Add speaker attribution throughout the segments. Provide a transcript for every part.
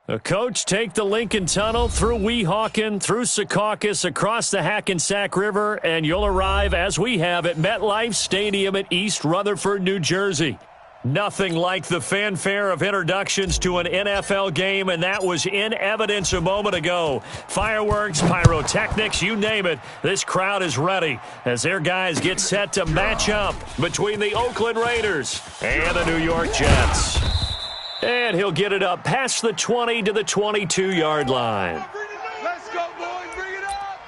Speaker 1: The coach take the Lincoln Tunnel through Weehawken, through Secaucus, across the Hackensack River, and you'll arrive, as we have, at MetLife Stadium at East Rutherford, New Jersey. Nothing like the fanfare of introductions to an NFL game, and that was in evidence a moment ago. Fireworks, pyrotechnics, you name it. This crowd is ready as their guys get set to match up between the Oakland Raiders and the New York Jets. And he'll get it up past the 20 to the 22-yard line.
Speaker 2: Let's go, boys. Bring it up.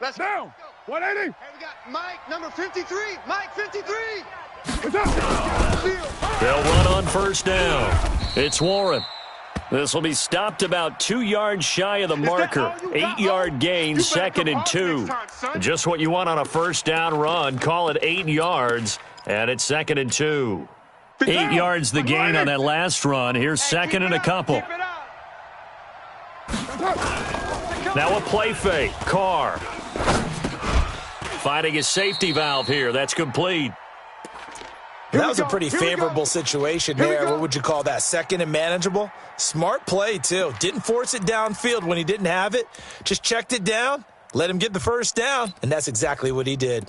Speaker 2: Let's go. 180. Hey, we got Mike, number 53. Mike, 53.
Speaker 1: They'll run on first down. It's Warren. This will be stopped about 2 yards shy of the marker. 8-yard gain, 2nd and 2. Just what you want on a first down run. Call it 8 yards, and it's 2nd and 2. 8 yards the gain on that last run. Here's 2nd and a couple. Now a play fake. Carr finding his safety valve here. That's complete.
Speaker 3: That was a pretty favorable situation there. What would you call that? 2nd and manageable? Smart play, too. Didn't force it downfield when he didn't have it. Just checked it down, let him get the first down, and that's exactly what he did.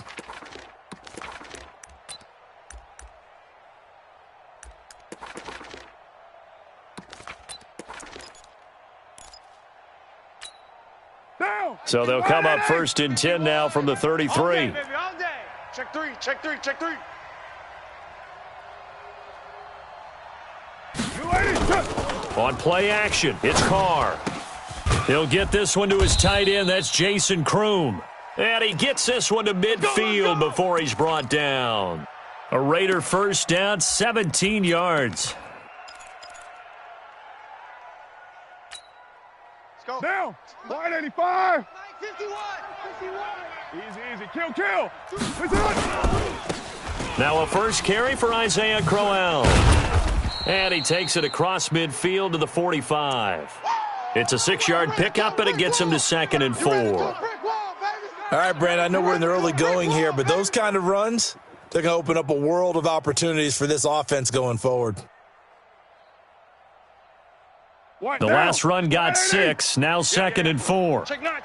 Speaker 1: So they'll come up 1st and 10 now from the 33.
Speaker 2: All day, baby, all day. Check three, check three, check three.
Speaker 1: On play action, it's Carr. He'll get this one to his tight end. That's Jason Kroom. And he gets this one to midfield before he's brought down. A Raider first down, 17 yards.
Speaker 2: Let's go. Down. 185. 51. Easy. Kill.
Speaker 1: Now a first carry for Isaiah Crowell. And he takes it across midfield to the 45. It's a 6-yard pickup, and it gets him to 2nd and 4.
Speaker 3: All right, Brent, I know we're in the early going here, but those kind of runs, they're going to open up a world of opportunities for this offense going forward.
Speaker 1: The last run got 6, now 2nd and 4.
Speaker 2: Check 9.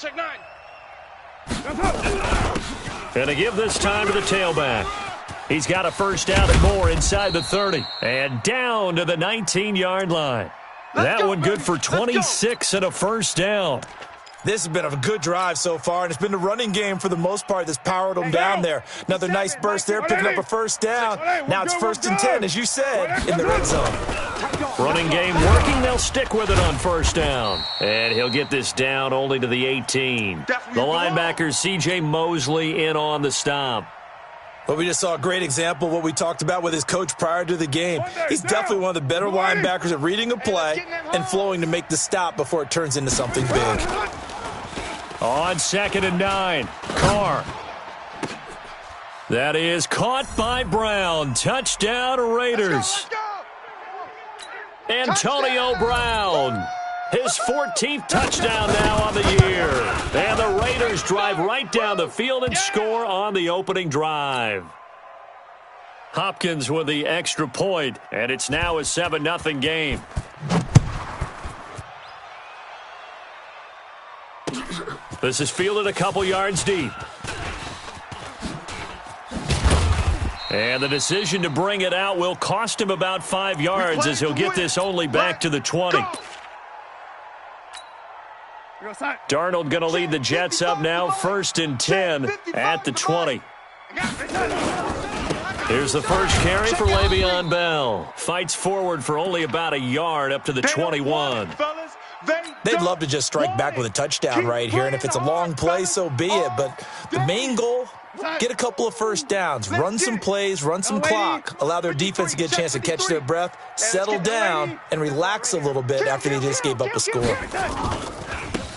Speaker 1: And to give this time to the tailback. He's got a first down and more inside the 30. And down to the 19-yard line. That one good for 26 and a first down.
Speaker 3: This has been a good drive so far, and it's been the running game for the most part that's powered them down there. Another nice burst there, picking up a first down. Now it's 1st and 10, as you said, in the red zone.
Speaker 1: Running game working. They'll stick with it on first down. And he'll get this down only to the 18. The linebacker, C.J. Mosley, in on the stop.
Speaker 3: But we just saw a great example of what we talked about with his coach prior to the game. He's definitely one of the better linebackers at reading a play and flowing to make the stop before it turns into something big.
Speaker 1: On 2nd and 9, Carr. That is caught by Brown. Touchdown, Raiders. Antonio Brown. His 14th touchdown now on the year. And the Raiders drive right down the field and score on the opening drive. Hopkins with the extra point, and it's now a 7-0 game. This is fielded a couple yards deep. And the decision to bring it out will cost him about 5 yards as he'll get this only back to the 20. Darnold going to lead the Jets up now, 1st and 10 at the 20. Here's the first carry for Le'Veon Bell. Fights forward for only about a yard up to the 21.
Speaker 3: They'd love to just strike back with a touchdown right here, and if it's a long play, so be it. But the main goal, get a couple of first downs, run some plays, run some clock, allow their defense to get a chance to catch their breath, settle down, and relax a little bit after they just gave up a score.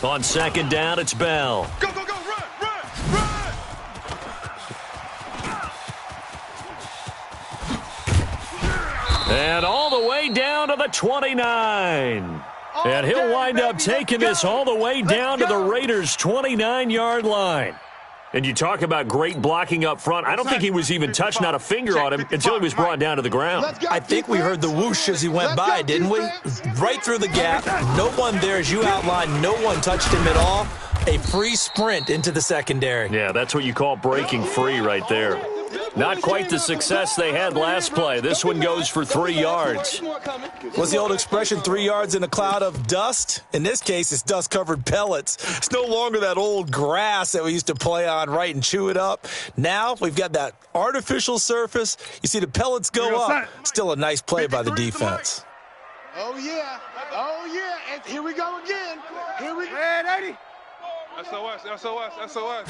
Speaker 1: On 2nd down, it's Bell.
Speaker 2: Go, run.
Speaker 1: And all the way down to the 29. And he'll wind up taking this all the way down to the Raiders' 29-yard line. And you talk about great blocking up front. I don't think he was even touched, not a finger on him, until he was brought down to the ground.
Speaker 3: I think we heard the whoosh as he went by, didn't we? Right through the gap. No one there, as you outlined. No one touched him at all. A free sprint into the secondary.
Speaker 1: Yeah, that's what you call breaking free right there. Not quite the success they had last play. This one goes for 3 yards.
Speaker 3: What's the old expression, 3 yards in a cloud of dust? In this case, it's dust-covered pellets. It's no longer that old grass that we used to play on, right, and chew it up. Now we've got that artificial surface. You see the pellets go up. Still a nice play by the defense.
Speaker 2: Oh, yeah. Oh, yeah. And here we go again. Here we go. Red 80. SOS, SOS, SOS.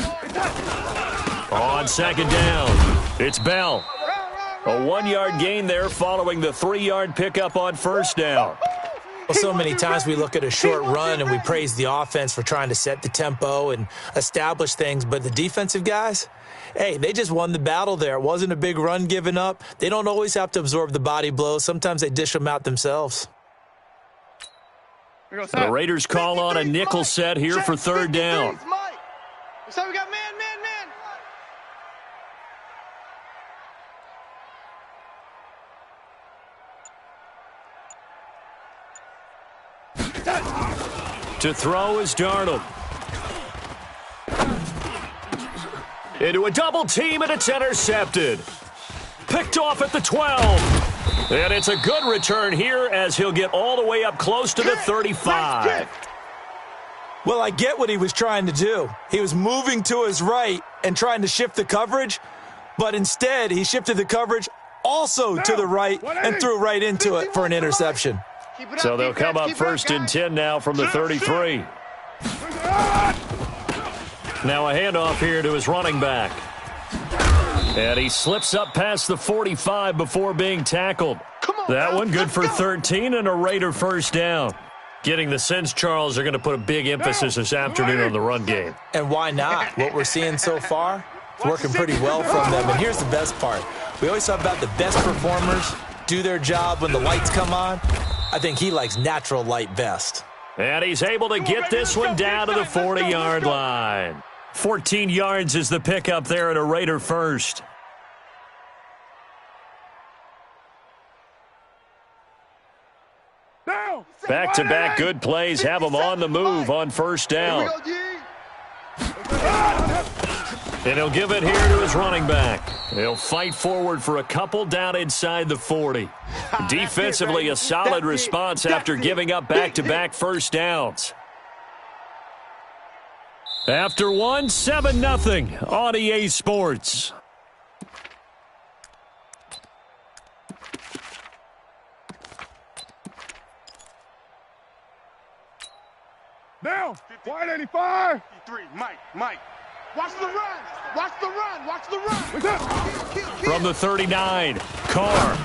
Speaker 1: On second down, it's Bell. A 1-yard gain there following the 3-yard pickup on first down.
Speaker 3: Well, so many times we look at a short run and we praise the offense for trying to set the tempo and establish things, but the defensive guys, hey, they just won the battle there. It wasn't a big run given up. They don't always have to absorb the body blows. Sometimes they dish them out themselves.
Speaker 1: The Raiders call on a nickel set here for third down.
Speaker 2: So we got man.
Speaker 1: To throw is Darnold. Into a double team, and it's intercepted. Picked off at the 12. And it's a good return here as he'll get all the way up close to the 35.
Speaker 3: Well, I get what he was trying to do. He was moving to his right and trying to shift the coverage, but instead he shifted the coverage also to the right and threw right into it for an interception.
Speaker 1: So they'll come up first and 10 now from the 33. Now a handoff here to his running back. And he slips up past the 45 before being tackled. That one good for 13 and a Raider first down. Getting the sense, Charles, they're going to put a big emphasis this afternoon on the run game.
Speaker 3: And why not? What we're seeing so far, it's working pretty well from them. And here's the best part. We always talk about the best performers do their job when the lights come on. I think he likes natural light best.
Speaker 1: And he's able to get this one down to the 40-yard line. 14 yards is the pickup there at a Raider first. Back-to-back good plays have him on the move on first down. And he'll give it here to his running back. He'll fight forward for a couple down inside the 40. Defensively, a solid response after giving up back-to-back first downs. After one, 7-0 on EA Sports.
Speaker 2: Now, 185. 3, Mike. Watch the run. Watch the run. Watch the run.
Speaker 1: From the 39, Carr.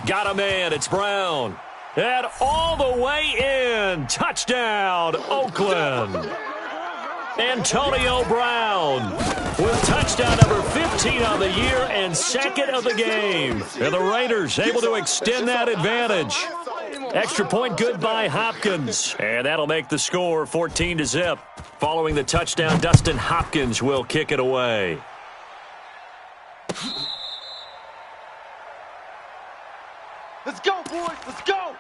Speaker 1: Got a man. It's Brown. And all the way in. Touchdown, Oakland. Antonio Brown with touchdown number 15 on the year and second of the game. And the Raiders able to extend that advantage. Extra point good by Hopkins. And that'll make the score 14-0. Following the touchdown, Dustin Hopkins will kick it away.
Speaker 2: Let's go, boys. Let's go.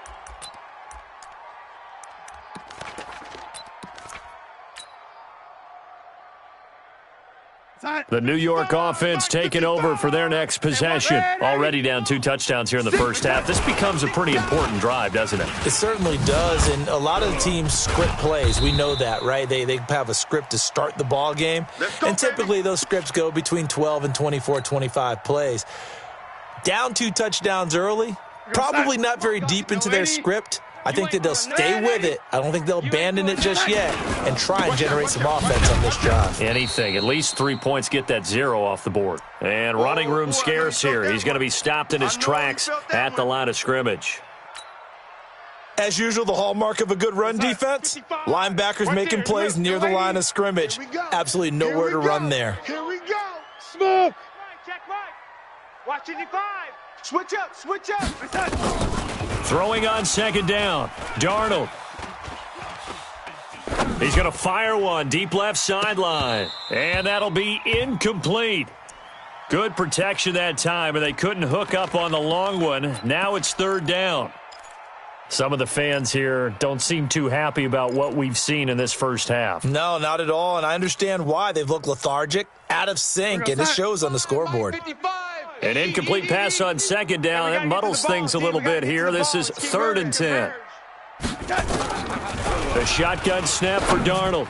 Speaker 1: The New York offense taking over for their next possession. Already down 2 touchdowns here in the first half. This becomes a pretty important drive, doesn't it?
Speaker 3: It certainly does, and a lot of the teams script plays. We know that, right? They have a script to start the ball game, and typically those scripts go between 12 and 24, 25 plays. Down 2 touchdowns early, probably not very deep into their script. I think that they'll stay with it. I don't think they'll abandon it just yet and try and generate some offense on this drive.
Speaker 1: Anything. At least 3 points get that 0 off the board. And running room scarce here. He's going to be stopped in his tracks at the line of scrimmage.
Speaker 3: As usual, the hallmark of a good run defense, linebackers making plays near the line of scrimmage. Absolutely nowhere to run there.
Speaker 2: Here we go. Smoke.
Speaker 4: Check right. Watch 85.
Speaker 2: Switch up, switch up.
Speaker 1: Throwing on second down. Darnold. He's going to fire one deep left sideline. And that'll be incomplete. Good protection that time, and they couldn't hook up on the long one. Now it's third down. Some of the fans here don't seem too happy about what we've seen in this first half.
Speaker 3: No, not at all, and I understand why. They've looked lethargic, out of sync, and it shows on the scoreboard.
Speaker 1: An incomplete pass on second down. That muddles things a little bit here. This is 3rd and 10. The shotgun snap for Darnold.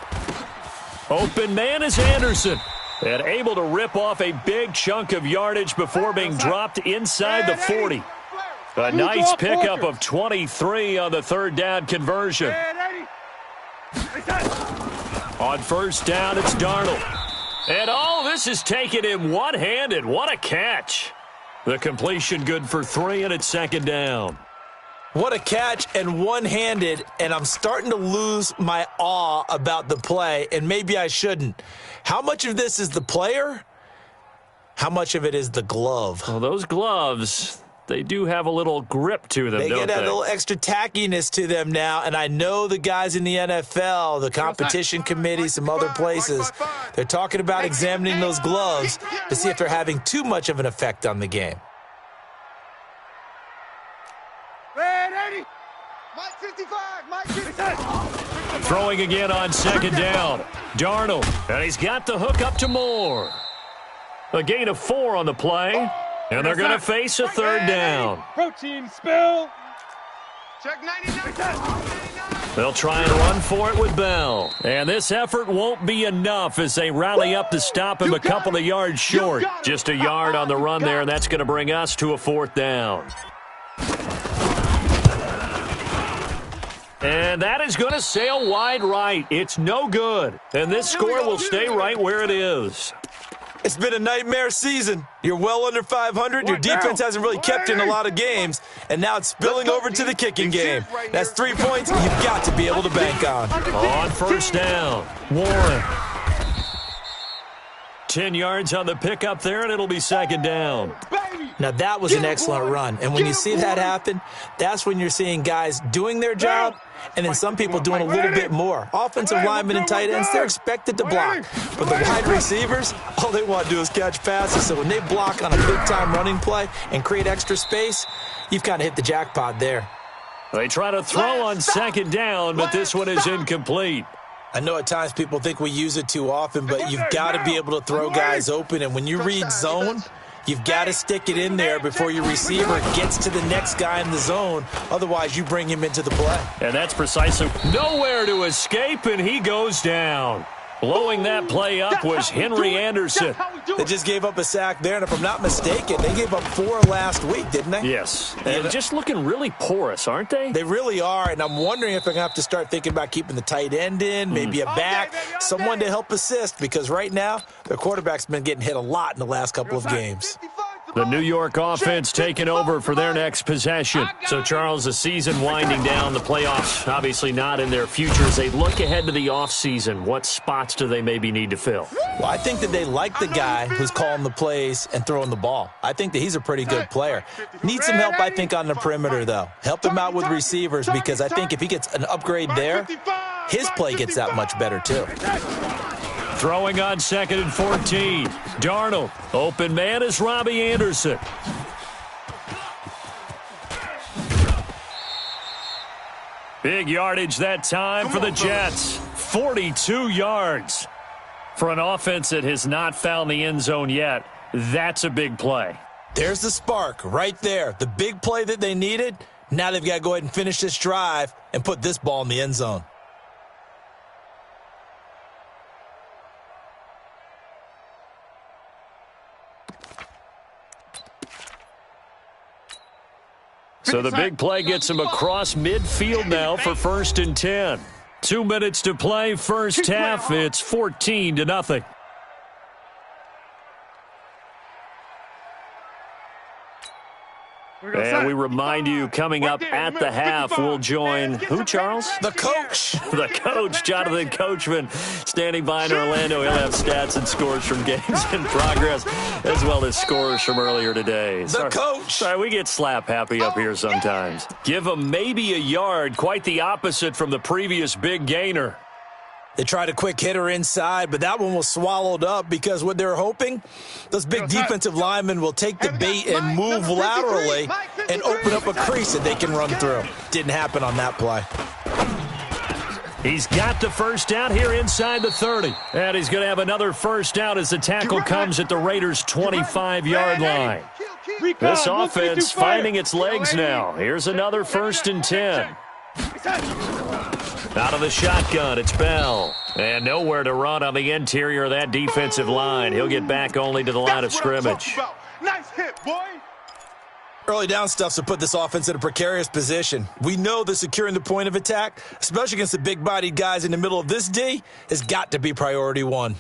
Speaker 1: Open man is Anderson. And able to rip off a big chunk of yardage before being dropped inside the 40. A nice pickup of 23 on the third down conversion. On first down, it's Darnold. And all this is taken in one-handed. What a catch. The completion good for 3, and it's second down.
Speaker 3: What a catch, and one-handed, and I'm starting to lose my awe about the play, and maybe I shouldn't. How much of this is the player? How much of it is the glove?
Speaker 1: Well, those gloves, they do have a little grip to them,
Speaker 3: don't they? They get a little extra tackiness to them now, and I know the guys in the NFL, the competition committee, some other places, they're talking about examining those gloves to see if they're having too much of an effect on the game.
Speaker 2: Mike 55, Mike 55.
Speaker 1: Throwing again on second down. Darnold, and he's got the hook up to Moore. A gain of 4 on the play, and they're going to face a third down.
Speaker 2: Protein spill. Check 99.
Speaker 1: They'll try and run for it with Bell. And this effort won't be enough as they rally up to stop him a couple of yards short. Just a yard on the run there, and that's going to bring us to a 4th down. And that is going to sail wide right. It's no good. And this score will stay right where it is.
Speaker 3: It's been a nightmare season. You're well under 500. Your defense hasn't really kept in a lot of games. And now it's spilling over to the kicking game. That's 3 points you've got to be able to bank on.
Speaker 1: On first down, Warren. 10 yards on the pickup there, and it'll be second down.
Speaker 3: Now, that was an excellent run. And when you see that happen, that's when you're seeing guys doing their job and then some people doing a little bit more. Offensive linemen and tight ends, they're expected to block. But the wide receivers, all they want to do is catch passes. So when they block on a big-time running play and create extra space, you've kind of hit the jackpot there.
Speaker 1: They try to throw on second down, but this one is incomplete.
Speaker 3: I know at times people think we use it too often, but you've got to be able to throw guys open. And when you read zone, you've got to stick it in there before your receiver gets to the next guy in the zone. Otherwise, you bring him into the play.
Speaker 1: And that's precisely nowhere to escape, and he goes down. Blowing that play up was Henry Anderson.
Speaker 3: They just gave up a sack there, and if I'm not mistaken, they gave up 4 last week, didn't they?
Speaker 1: Yes, and just looking really porous, aren't they?
Speaker 3: They really are, and I'm wondering if they're going to have to start thinking about keeping the tight end in, maybe a back, someone to help assist, because right now, their quarterback's been getting hit a lot in the last couple of games.
Speaker 1: The New York offense taking over for their next possession. So, Charles, the season winding down, the playoffs obviously not in their future. As they look ahead to the offseason, what spots do they maybe need to fill?
Speaker 3: Well, I think that they like the guy who's calling the plays and throwing the ball. I think that he's a pretty good player. Needs some help, I think, on the perimeter, though. Help him out with receivers, because I think if he gets an upgrade there, his play gets that much better, too.
Speaker 1: Throwing on 2nd and 14. Darnold. Open man is Robbie Anderson. Big yardage that time for the Jets. 42 yards. For an offense that has not found the end zone yet, that's a big play.
Speaker 3: There's the spark right there. The big play that they needed. Now they've got to go ahead and finish this drive and put this ball in the end zone.
Speaker 1: So the big play gets him across midfield now for 1st and 10. 2 minutes to play, first half. It's 14-0. And we remind you, coming up at the half, we'll join who, Charles?
Speaker 3: The coach.
Speaker 1: The coach, Jonathan Coachman, standing by in Orlando. He'll have stats and scores from games in progress, as well as scores from earlier today.
Speaker 3: The coach.
Speaker 1: Sorry, we get slap happy up here sometimes. Give him maybe a yard, quite the opposite from the previous big gainer.
Speaker 3: They tried a quick hitter inside, but that one was swallowed up because what they're hoping, those big defensive linemen will take the bait and move laterally and open up a crease that they can run through. Didn't happen on that play.
Speaker 1: He's got the first down here inside the 30. And he's going to have another first down as the tackle comes at the Raiders' 25-yard line. This offense finding its legs now. Here's another 1st and 10. Out of the shotgun, it's Bell. And nowhere to run on the interior of that defensive line. He'll get back only to the line of scrimmage.
Speaker 2: Nice hit, boy.
Speaker 3: Early down stuff to put this offense in a precarious position. We know that securing the point of attack, especially against the big-bodied guys in the middle of this D, has got to be priority one.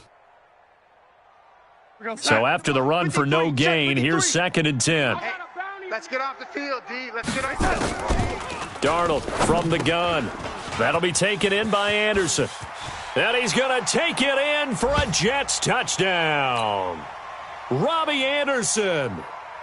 Speaker 1: So after the run for no gain, here's 2nd and 10.
Speaker 2: Let's get off the field, D. Let's get off the field.
Speaker 1: Darnold from the gun. That'll be taken in by Anderson. And he's going to take it in for a Jets touchdown. Robbie Anderson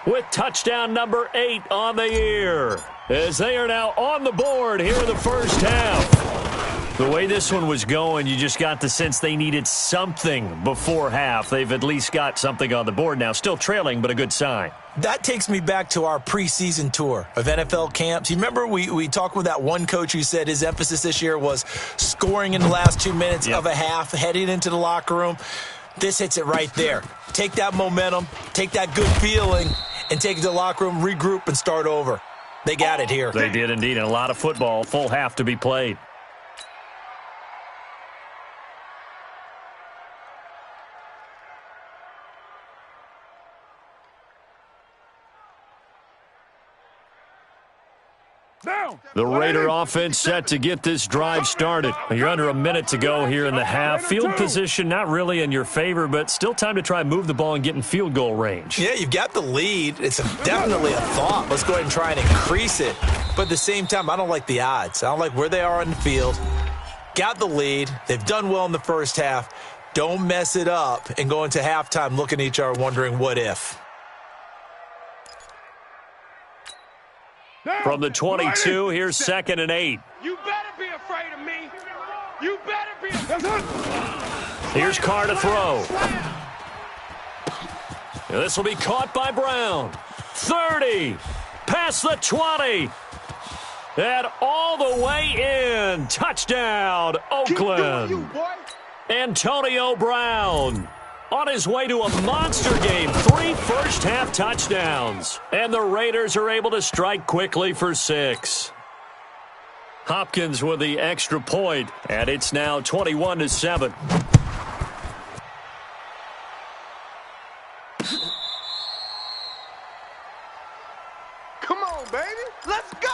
Speaker 1: with touchdown number 8 on the year, as they are now on the board here in the first half. The way this one was going, you just got the sense they needed something before half. They've at least got something on the board now. Still trailing, but a good sign.
Speaker 3: That takes me back to our preseason tour of NFL camps. You remember we talked with that one coach who said his emphasis this year was scoring in the last 2 minutes of a half, heading into the locker room. This hits it right there. Take that momentum, take that good feeling, and take it to the locker room, regroup, and start over. They got it here.
Speaker 1: They did indeed, and a lot of football, full half to be played. The Raider offense set to get this drive started. You're under a minute to go here in the half. Field position not really in your favor, but still time to try and move the ball and get in field goal range.
Speaker 3: Yeah, you've got the lead. It's definitely a thought. Let's go ahead and try and increase it. But at the same time, I don't like the odds. I don't like where they are on the field. Got the lead. They've done well in the first half. Don't mess it up and go into halftime looking at each other wondering what if.
Speaker 1: From the 22, here's 2nd and 8.
Speaker 2: You better be afraid of me. You better be afraid.
Speaker 1: Here's Carr to throw. This will be caught by Brown. 30. Past the 20. And all the way in. Touchdown, Oakland. Antonio Brown on his way to a monster game. 3 first-half touchdowns. And the Raiders are able to strike quickly for 6. Hopkins with the extra point, and it's now 21-7.
Speaker 2: Come on, baby. Let's go.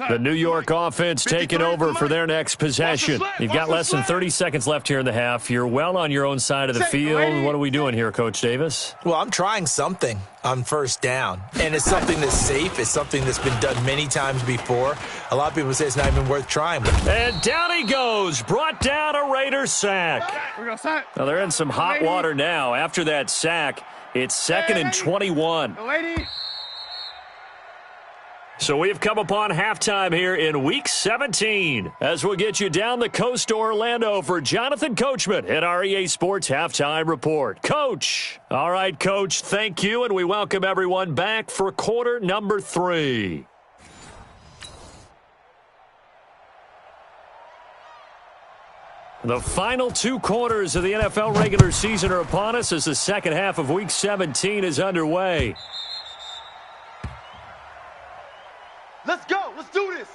Speaker 1: The New York offense taking over for their next possession. You've got less than 30 seconds left here in the half. You're well on your own side of the field. What are we doing here, Coach Davis?
Speaker 3: Well, I'm trying something on first down, and it's something that's safe. It's something that's been done many times before. A lot of people say it's not even worth trying.
Speaker 1: And down he goes. Brought down a Raiders sack. Well, they're in some hot water now. After that sack, it's 2nd and 21. So we have come upon halftime here in Week 17 as we'll get you down the coast to Orlando for Jonathan Coachman at REA Sports Halftime Report. Coach. All right, Coach, thank you, and we welcome everyone back for quarter number 3. The final 2 quarters of the NFL regular season are upon us as the second half of Week 17 is underway.
Speaker 2: Let's go. Let's do this.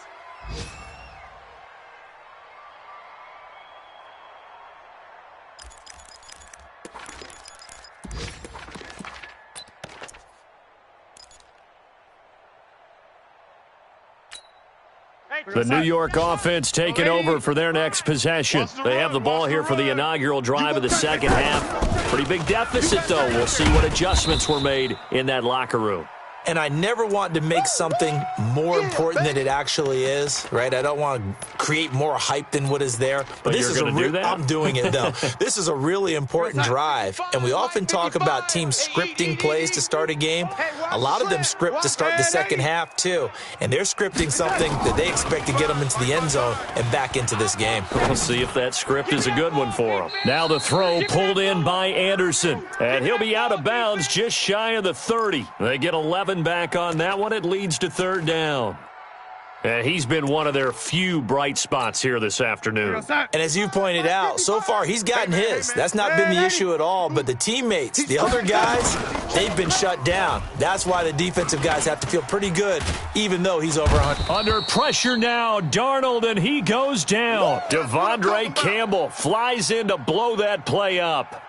Speaker 2: Hey,
Speaker 1: The New York offense taking over for their next possession. They have the ball here for the inaugural drive of the second half. Pretty big deficit, though. We'll see what adjustments were made in that locker room.
Speaker 3: And I never want to make something more important than it actually is, right? I don't want to create more hype than what is there.
Speaker 1: But
Speaker 3: this is I'm doing it, though. This is a really important drive. And we often talk about teams scripting plays to start a game. A lot of them script to start the second half, too. And they're scripting something that they expect to get them into the end zone and back into this game.
Speaker 1: We'll see if that script is a good one for them. Now the throw pulled in by Anderson. And he'll be out of bounds just shy of the 30. They get 11 back on that one. It leads to third down. And he's been one of their few bright spots here this afternoon.
Speaker 3: And as you pointed out, so far he's gotten his. That's not been the issue at all. But the teammates, the other guys, they've been shut down. That's why the defensive guys have to feel pretty good, even though he's over 100.
Speaker 1: Under pressure now, Darnold, and he goes down. Devondre Campbell flies in to blow that play up.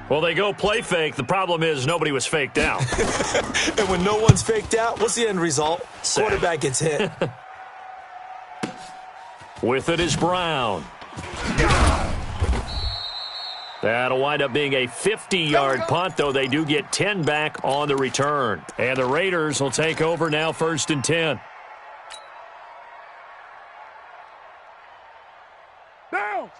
Speaker 1: Well, they go play fake. The problem is nobody was faked out.
Speaker 3: And when no one's faked out, what's the end result? Quarterback gets hit.
Speaker 1: With it is Brown. That'll wind up being a 50-yard punt, though they do get 10 back on the return. And the Raiders will take over now, 1st and 10.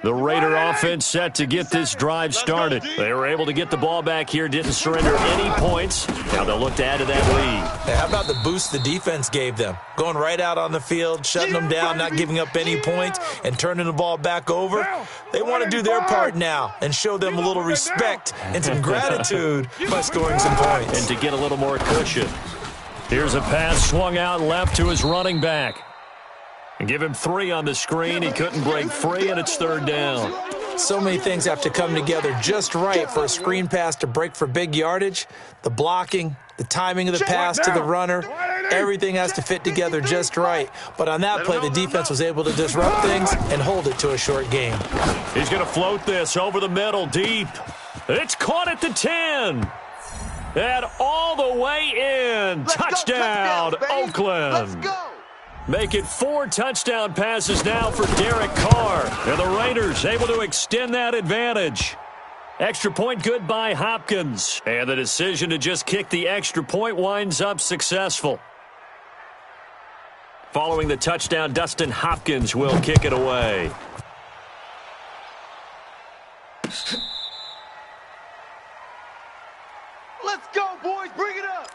Speaker 1: The Raider offense set to get this drive started. They were able to get the ball back here, didn't surrender any points. Now they'll look to add to that lead.
Speaker 3: Hey, how about the boost the defense gave them? Going right out on the field, shutting them down, not giving up any points, and turning the ball back over. They want to do their part now and show them a little respect and some gratitude by scoring some points.
Speaker 1: And to get a little more cushion. Here's a pass swung out left to his running back. And give him 3 on the screen. He couldn't break free, and it's third down.
Speaker 3: So many things have to come together just right for a screen pass to break for big yardage. The blocking, the timing of the pass to the runner, everything has to fit together just right. But on that play, the defense was able to disrupt things and hold it to a short game.
Speaker 1: He's going to float this over the middle, deep. It's caught at the 10. And all the way in. Touchdown, Oakland.
Speaker 2: Let's go.
Speaker 1: Make it 4 touchdown passes now for Derek Carr. And the Raiders able to extend that advantage. Extra point good by Hopkins. And the decision to just kick the extra point winds up successful. Following the touchdown, Dustin Hopkins will kick it away.
Speaker 2: Let's go, boys. Bring it up.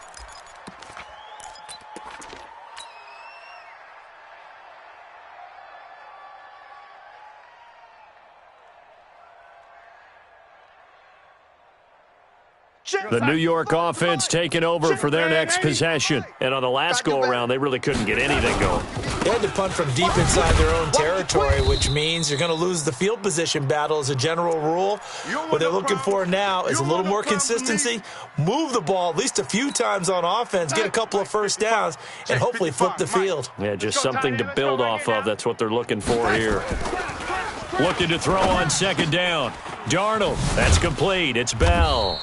Speaker 1: The New York offense taking over for their next possession. And on the last go-around, they really couldn't get anything going.
Speaker 3: They had to punt from deep inside their own territory, which means you're going to lose the field position battle as a general rule. What they're looking for now is a little more consistency, move the ball at least a few times on offense, get a couple of first downs, and hopefully flip the field.
Speaker 1: Yeah, just something to build off of. That's what they're looking for here. Looking to throw on second down. Darnold, that's complete. It's Bell.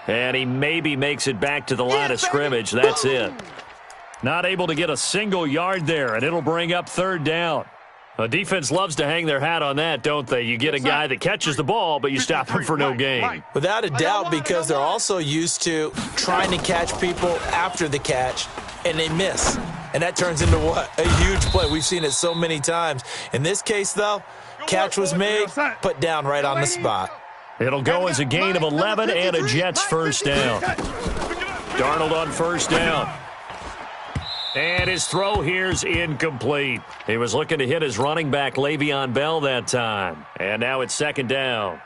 Speaker 1: And he maybe makes it back to the line of scrimmage. That's it. Not able to get a single yard there, and it'll bring up third down. The defense loves to hang their hat on that, don't they? You get a guy that catches the ball, but you stop him for no gain.
Speaker 3: Without a doubt, because they're also used to trying to catch people after the catch, and they miss. And that turns into what? A huge play. We've seen it so many times. In this case, though, catch was made, put down right on the spot.
Speaker 1: It'll go as a gain of 11 and a Jets first down. Darnold on first down. And his throw here's incomplete. He was looking to hit his running back, Le'Veon Bell, that time. And now it's second down.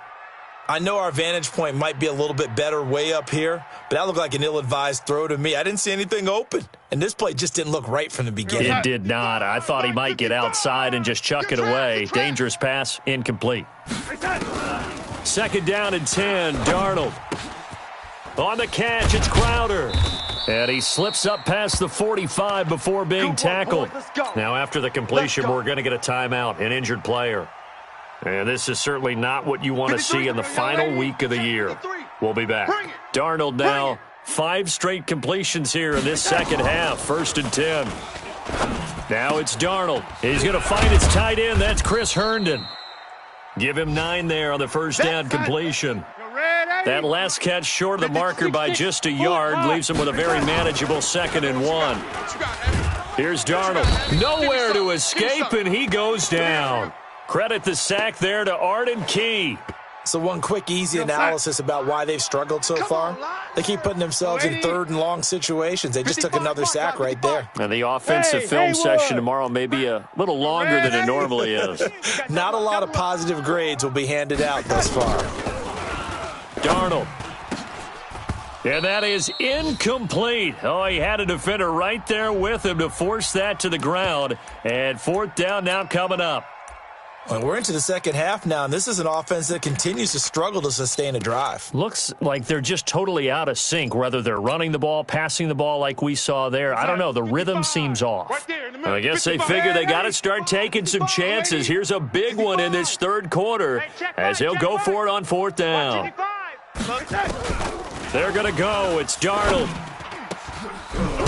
Speaker 3: I know our vantage point might be a little bit better way up here, but that looked like an ill-advised throw to me. I didn't see anything open, and this play just didn't look right from the beginning.
Speaker 1: It did not. I thought he might get outside and just chuck it away. Dangerous pass, incomplete. Second down and 10, Darnold. On the catch, it's Crowder. And he slips up past the 45 before being tackled. Now after the completion, we're going to get a timeout, an injured player. And this is certainly not what you want to see in the final week of the year. We'll be back. Darnold now, 5 straight completions here in this second half, 1st and 10. Now it's Darnold. He's going to find his tight end. That's Chris Herndon. Give him 9 there on the first down completion. That last catch short of the marker by just a yard leaves him with a very manageable 2nd and 1. Here's Darnold. Nowhere to escape, and he goes down. Credit the sack there to Arden Key.
Speaker 3: So one quick, easy analysis about why they've struggled so far. They keep putting themselves in 3rd and long situations. They just took another sack right there.
Speaker 1: And the offensive film session tomorrow may be a little longer than it normally is.
Speaker 3: Not a lot of positive grades will be handed out thus far.
Speaker 1: Darnold. And that is incomplete. Oh, he had a defender right there with him to force that to the ground. And 4th down now coming up.
Speaker 3: Well, we're into the second half now, and this is an offense that continues to struggle to sustain a drive.
Speaker 1: Looks like they're just totally out of sync, whether they're running the ball, passing the ball like we saw there. I don't know. The rhythm seems off. I guess they figure they got to start taking some chances. Here's a big one in this 3rd quarter as he'll go for it on 4th down. They're going to go. It's Darnold.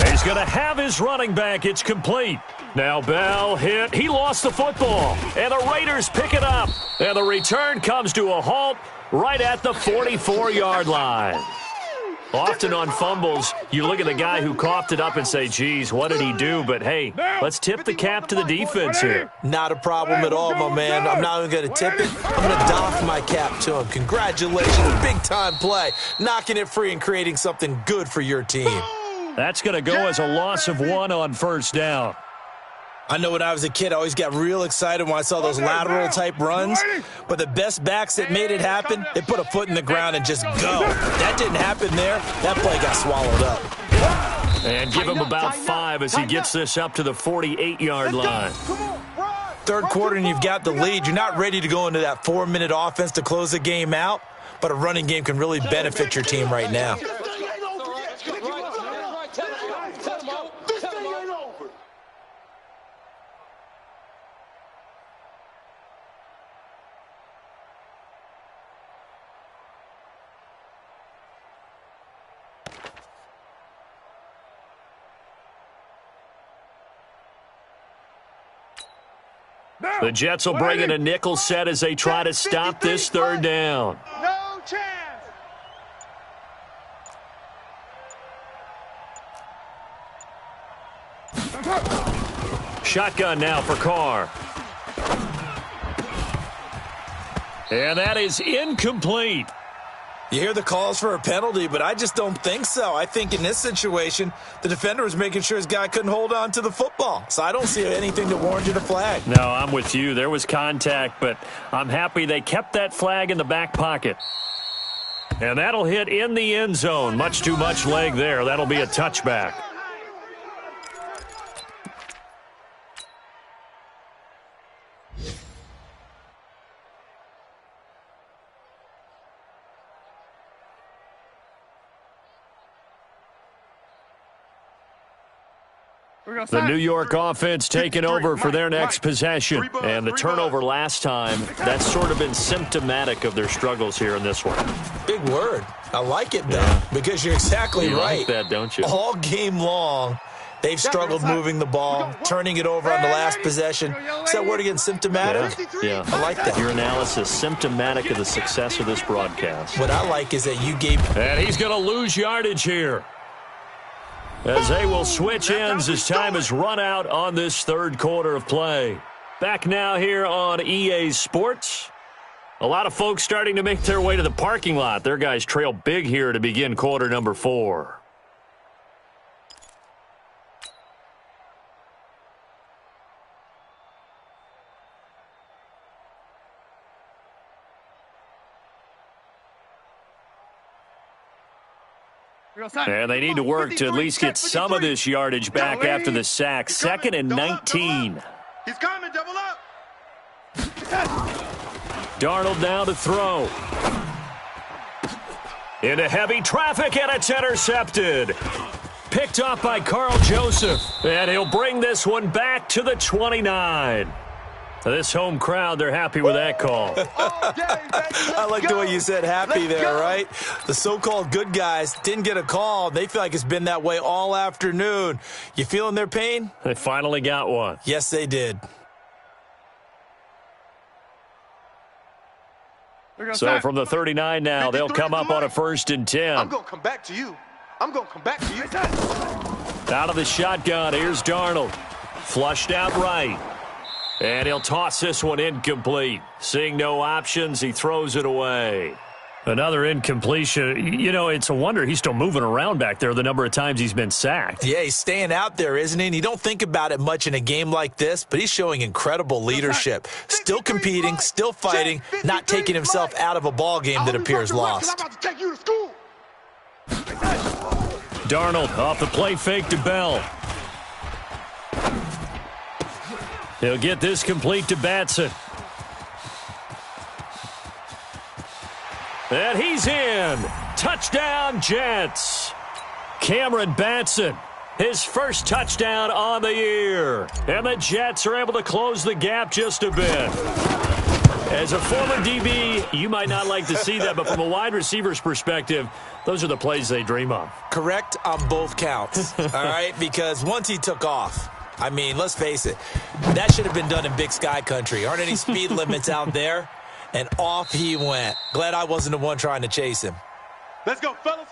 Speaker 1: He's going to have his running back. It's complete. Now Bell hit. He lost the football. And the Raiders pick it up. And the return comes to a halt right at the 44-yard line. Often on fumbles, you look at the guy who coughed it up and say, geez, what did he do? But, hey, let's tip the cap to the defense here.
Speaker 3: Not a problem at all, my man. I'm not even going to tip it. I'm going to doff my cap to him. Congratulations. Big-time play. Knocking it free and creating something good for your team.
Speaker 1: That's going to go as a loss of 1 on 1st down.
Speaker 3: I know when I was a kid, I always got real excited when I saw those lateral-type runs. But the best backs that made it happen, they put a foot in the ground and just go. That didn't happen there. That play got swallowed up.
Speaker 1: And give him about 5 as he gets this up to the 48-yard line.
Speaker 3: 3rd quarter and you've got the lead. You're not ready to go into that 4-minute offense to close the game out, but a running game can really benefit your team right now.
Speaker 1: The Jets will bring in a nickel set as they try to stop this 3rd down.
Speaker 2: No chance.
Speaker 1: Shotgun now for Carr. And that is incomplete.
Speaker 3: You hear the calls for a penalty, but I just don't think so. I think in this situation, the defender was making sure his guy couldn't hold on to the football. So I don't see anything to warrant a flag.
Speaker 1: No, I'm with you. There was contact, but I'm happy they kept that flag in the back pocket. And that'll hit in the end zone. Much too much leg there. That'll be a touchback. The New York offense taking over for their next possession. And the turnover last time, that's sort of been symptomatic of their struggles here in this one.
Speaker 3: Big word. I like it, though, because you're exactly right.
Speaker 1: You like that, don't you?
Speaker 3: All game long, they've struggled moving the ball, turning it over on the last possession. Is that word again, symptomatic?
Speaker 1: Yeah.
Speaker 3: I like that.
Speaker 1: Your analysis, symptomatic of the success of this broadcast.
Speaker 3: What I like is that you gave...
Speaker 1: And he's going to lose yardage here, as they will switch ends as time is run out on this 3rd quarter of play. Back now here on EA Sports. A lot of folks starting to make their way to the parking lot. Their guys trail big here to begin quarter number 4. And they need to work to at least get some of this yardage back after the sack. 2nd and 19.
Speaker 2: He's coming, double up.
Speaker 1: Darnold now to throw. Into heavy traffic, and it's intercepted. Picked up by Carl Joseph. And he'll bring this one back to the 29. This home crowd, they're happy with that call.
Speaker 3: I like the way you said happy there, right? The so-called good guys didn't get a call. They feel like it's been that way all afternoon. You feeling their pain?
Speaker 1: They finally got one.
Speaker 3: Yes, they did.
Speaker 1: So from the 39 now, they'll come up on a 1st and 10.
Speaker 2: I'm going to come back to you. I'm going to come back to you.
Speaker 1: Out of the shotgun, here's Darnold. Flushed out right. And he'll toss this one incomplete. Seeing no options, he throws it away. Another incompletion. You know, it's a wonder he's still moving around back there the number of times he's been sacked.
Speaker 3: Yeah, he's staying out there, isn't he? And you don't think about it much in a game like this, but he's showing incredible leadership. Still competing, still fighting, not taking himself out of a ball game that appears lost.
Speaker 1: Darnold off the play fake to Bell. He'll get this complete to Batson. And he's in. Touchdown, Jets. Cameron Batson, his first touchdown on the year. And the Jets are able to close the gap just a bit. As a former DB, you might not like to see that, but from a wide receiver's perspective, those are the plays they dream of.
Speaker 3: Correct on both counts, all right? Because once he took off, I mean, let's face it, that should have been done in Big Sky country. Aren't any speed limits out there? And off he went. Glad I wasn't the one trying to chase him.
Speaker 2: Let's go, fellas.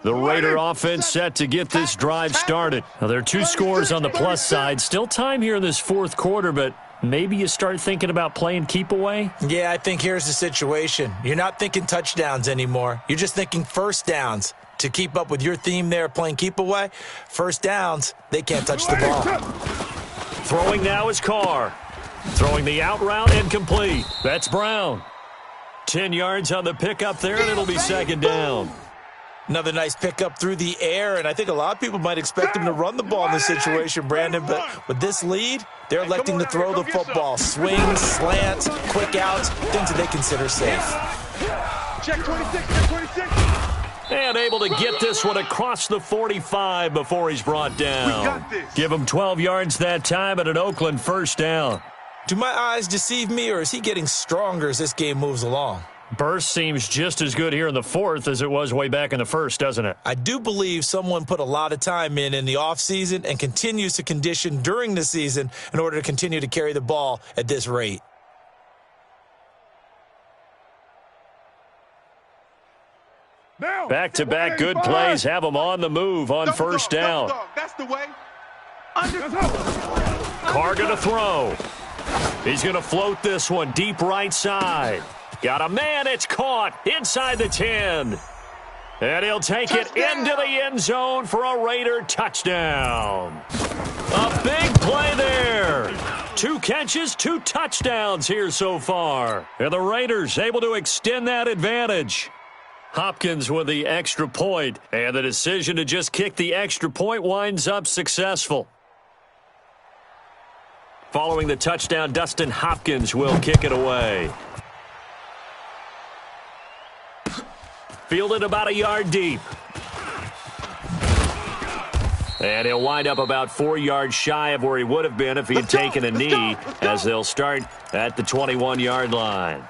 Speaker 1: The Raider offense set to get this drive started. Now, there are 2 scores on the plus side. Still time here in this 4th quarter, but maybe you start thinking about playing keep away?
Speaker 3: Yeah, I think here's the situation. You're not thinking touchdowns anymore. You're just thinking first downs. To keep up with your theme there, playing keep away, first downs, they can't touch the ball.
Speaker 1: Throwing now is Carr. Throwing the out route incomplete. That's Brown. 10 yards on the pickup there, and it'll be 2nd down.
Speaker 3: Another nice pickup through the air, and I think a lot of people might expect him to run the ball in this situation, Brandon, but with this lead, they're electing to throw the football. Swings, slants, quick outs, things that they consider safe.
Speaker 2: Check 26, check 26.
Speaker 1: And able to get this one across the 45 before he's brought down. Give him 12 yards that time and an Oakland 1st down.
Speaker 3: Do my eyes deceive me, or is he getting stronger as this game moves along?
Speaker 1: Burst seems just as good here in the 4th as it was way back in the 1st, doesn't it?
Speaker 3: I do believe someone put a lot of time in the offseason and continues to condition during the season in order to continue to carry the ball at this rate.
Speaker 1: Back-to-back good plays have him on the move on 1st down.
Speaker 2: That's the way.
Speaker 1: Carr going to throw. He's going to float this one deep right side. Got a man, it's caught inside the 10. And he'll take it into the end zone for a Raider touchdown. A big play there. 2 catches, 2 touchdowns here so far. And the Raiders able to extend that advantage. Hopkins with the extra point, and the decision to just kick the extra point winds up successful. Following the touchdown, Dustin Hopkins will kick it away. Fielded about a yard deep. And he'll wind up about 4 yards shy of where he would have been if he had taken a knee, as they'll start at the 21-yard line.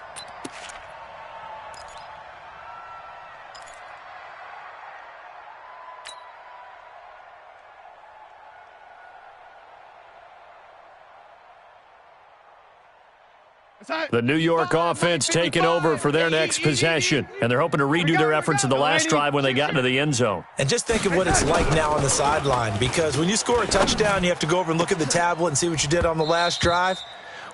Speaker 1: The New York offense taking over for their next possession, and they're hoping to redo their efforts in the last drive when they got into the end zone.
Speaker 3: And just think of what it's like now on the sideline, because when you score a touchdown, you have to go over and look at the tablet and see what you did on the last drive.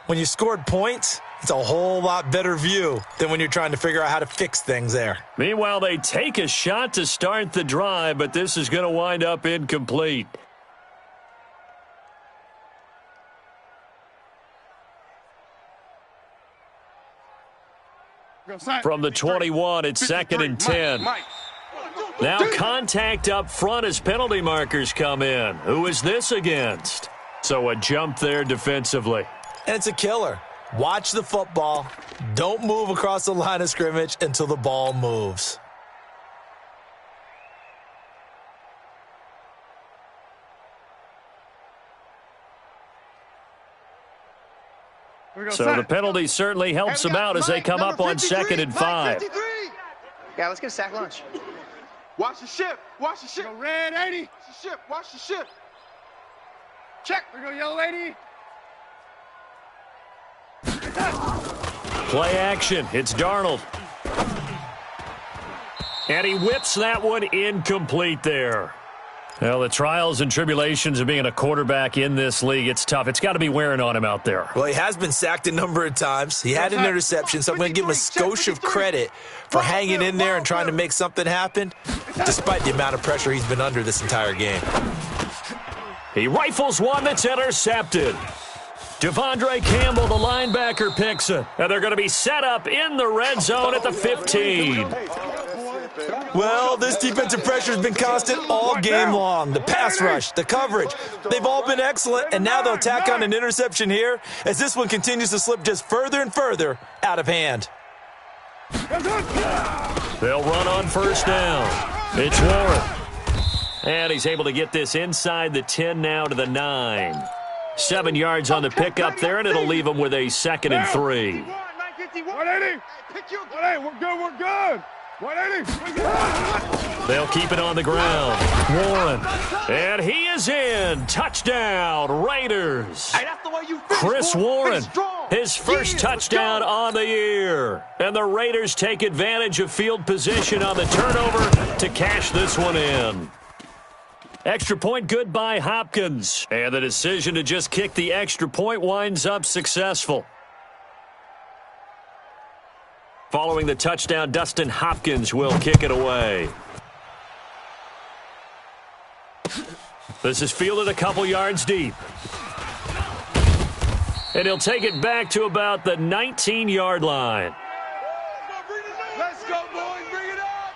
Speaker 3: When you scored points, it's a whole lot better view than when you're trying to figure out how to fix things there.
Speaker 1: Meanwhile, they take a shot to start the drive, but this is going to wind up incomplete. From the 21, it's 2nd and 10. Now contact up front as penalty markers come in. Who is this against? So a jump there defensively.
Speaker 3: And it's a killer. Watch the football. Don't move across the line of scrimmage until the ball moves.
Speaker 1: So the penalty certainly helps them out as they come up on 2nd and 5.
Speaker 4: Yeah, let's get a sack lunch.
Speaker 2: Watch the ship. Watch the ship. Red 80. Watch the ship. Watch the ship. Check. There we go, yellow 80.
Speaker 1: Play action. It's Darnold. And he whips that one incomplete there. Well, the trials and tribulations of being a quarterback in this league, it's tough. It's got to be wearing on him out there.
Speaker 3: Well, he has been sacked a number of times. He had an interception, so I'm going to give him a skosh of credit for hanging in there and trying to make something happen, despite the amount of pressure he's been under this entire game.
Speaker 1: He rifles one that's intercepted. Devondre Campbell, the linebacker, picks it. And they're going to be set up in the red zone at the 15.
Speaker 3: Well, this defensive pressure has been constant all game long. The pass rush, the coverage, they've all been excellent, and now they'll tack on an interception here as this one continues to slip just further and further out of hand.
Speaker 1: They'll run on 1st down. It's Warren. And he's able to get this inside the 10 now to the 9. 7 yards on the pickup there, and it'll leave him with a 2nd and 3.
Speaker 2: 180. We're good. We're good. 180.
Speaker 1: They'll keep it on the ground. Warren. And he is in. Touchdown, Raiders. Chris Warren, his first touchdown on the year. And the Raiders take advantage of field position on the turnover to cash this one in. Extra point good by Hopkins. And the decision to just kick the extra point winds up successful. Following the touchdown, Dustin Hopkins will kick it away. This is fielded a couple yards deep. And he'll take it back to about the 19-yard line.
Speaker 2: Let's go, boys. Bring it up.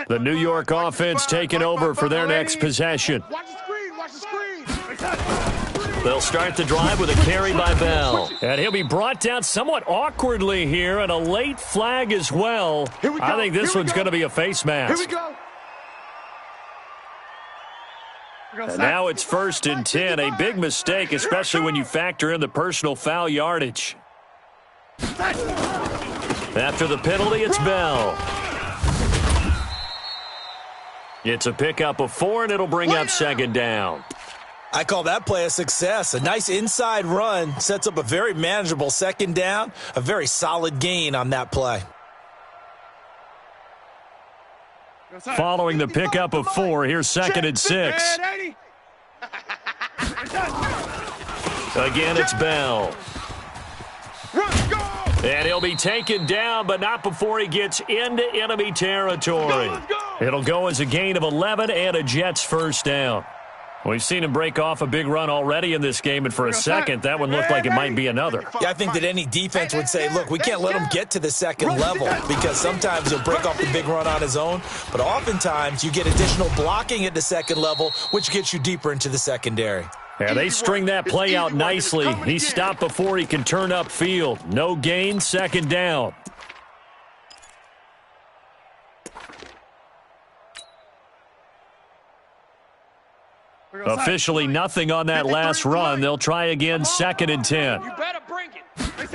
Speaker 1: The New York offense taking over for their next possession.
Speaker 2: Watch the screen. Watch the screen.
Speaker 1: They'll start the drive with a carry by Bell. And he'll be brought down somewhat awkwardly here, and a late flag as well. I think this one's going to be a face mask.
Speaker 2: Here we go.
Speaker 1: And now it's 1st and 10, a big mistake, especially when you factor in the personal foul yardage. After the penalty, it's Bell. It's a pickup of 4, and it'll bring up 2nd down.
Speaker 3: I call that play a success. A nice inside run sets up a very manageable 2nd down, a very solid gain on that play.
Speaker 1: Following the pickup of 4, here's 2nd and 6. Again, it's Bell. And he'll be taken down, but not before he gets into enemy territory. It'll go as a gain of 11 and a Jets 1st down. We've seen him break off a big run already in this game, and for a second, that one looked like it might be another.
Speaker 3: Yeah, I think that any defense would say, look, we can't let him get to the 2nd level because sometimes he'll break off the big run on his own, but oftentimes you get additional blocking at the 2nd level, which gets you deeper into the secondary.
Speaker 1: Yeah, they string that play out nicely. He stopped before he can turn upfield. No gain, 2nd down. Officially nothing on that last run. They'll try again, 2nd and 10.
Speaker 2: You better bring it.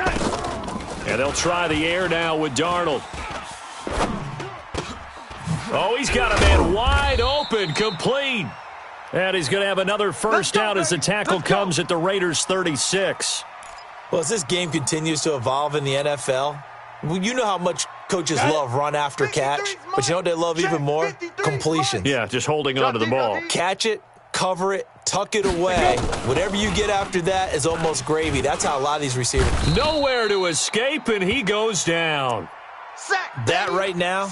Speaker 1: And they'll try the air now with Darnold. Oh, he's got a man wide open, complete. And he's going to have another 1st down as the tackle comes at the Raiders' 36.
Speaker 3: Well, as this game continues to evolve in the NFL, you know how much coaches love run after catch, but you know what they love even more? Completions.
Speaker 1: Yeah, just holding on to the ball.
Speaker 3: Catch it, cover it, tuck it away. Whatever you get after that is almost gravy. That's how a lot of these receivers.
Speaker 1: Nowhere to escape, and he goes down.
Speaker 3: That right now,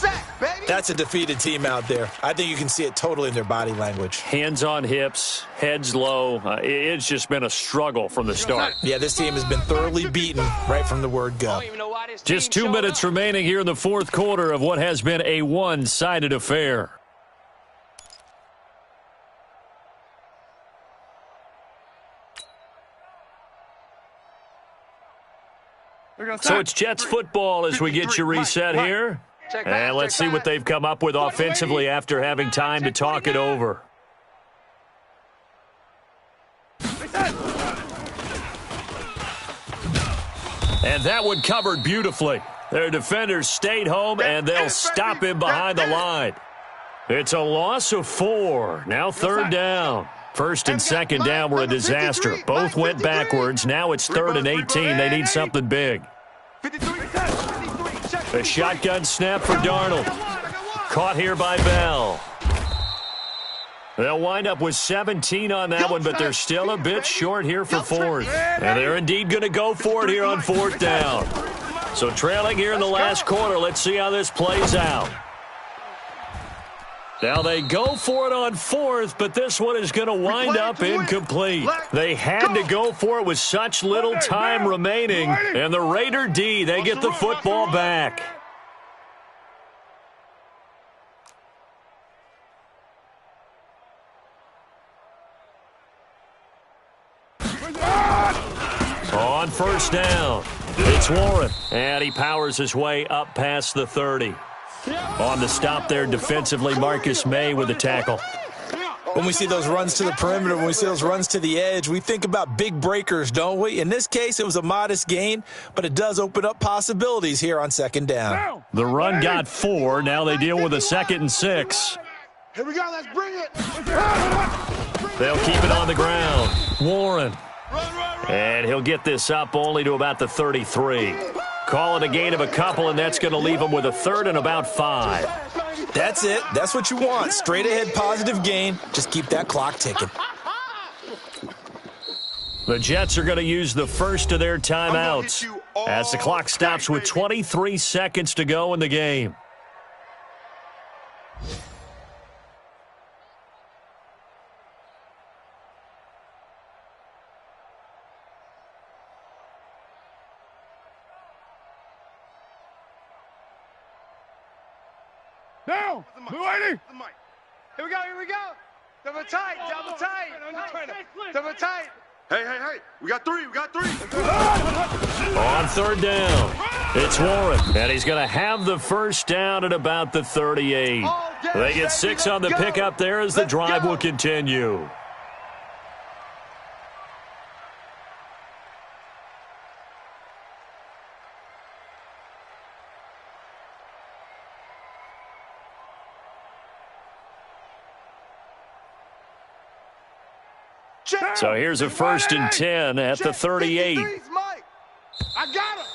Speaker 3: that's a defeated team out there. I think you can see it totally in their body language.
Speaker 1: Hands on hips, heads low. It's just been a struggle from the start.
Speaker 3: Yeah, this team has been thoroughly beaten right from the word go.
Speaker 1: Just 2 minutes remaining here in the fourth quarter of what has been a one-sided affair. So it's Jets football as we get you reset here. And let's see what they've come up with offensively after having time to talk it over. And that one covered beautifully. Their defenders stayed home, and they'll stop him behind the line. It's a loss of 4. Now third down. First and second down were a disaster. Both went backwards. Now it's 3rd and 18. They need something big. A shotgun snap for Darnold. Caught here by Bell. They'll wind up with 17 on that one, but they're still a bit short here for 4th. And they're indeed going to go for it here on 4th down. So trailing here in the last quarter. Let's see how this plays out. Now they go for it on 4th, but this one is going to wind up incomplete. They had to go for it with such little time remaining. And the Raider D, they get the football back. On first down, it's Warren. And he powers his way up past the 30. On the stop there defensively, Marcus May with the tackle.
Speaker 3: When we see those runs to the perimeter, when we see those runs to the edge, we think about big breakers, don't we? In this case, it was a modest gain, but it does open up possibilities here on second down.
Speaker 1: The run got 4. Now they deal with a 2nd and 6.
Speaker 2: Here we go. Let's bring it.
Speaker 1: They'll keep it on the ground. Warren. And he'll get this up only to about the 33. Call it a gain of a couple, and that's going to leave him with a 3rd and about 5.
Speaker 3: That's it. That's what you want. Straight ahead positive gain. Just keep that clock ticking.
Speaker 1: The Jets are going to use the first of their timeouts as the clock stops with 23 seconds to go in the game.
Speaker 2: Down. Blue 80.
Speaker 4: Here we go. Here we go. Double tight. Double tight. Double tight.
Speaker 2: Hey. We got 3. We got 3.
Speaker 1: On 3rd down, it's Warren. And he's going to have the first down at about the 38. They get 6 on the pickup there as the drive will continue. So here's a 1st and 10 at the 38.
Speaker 2: I got him.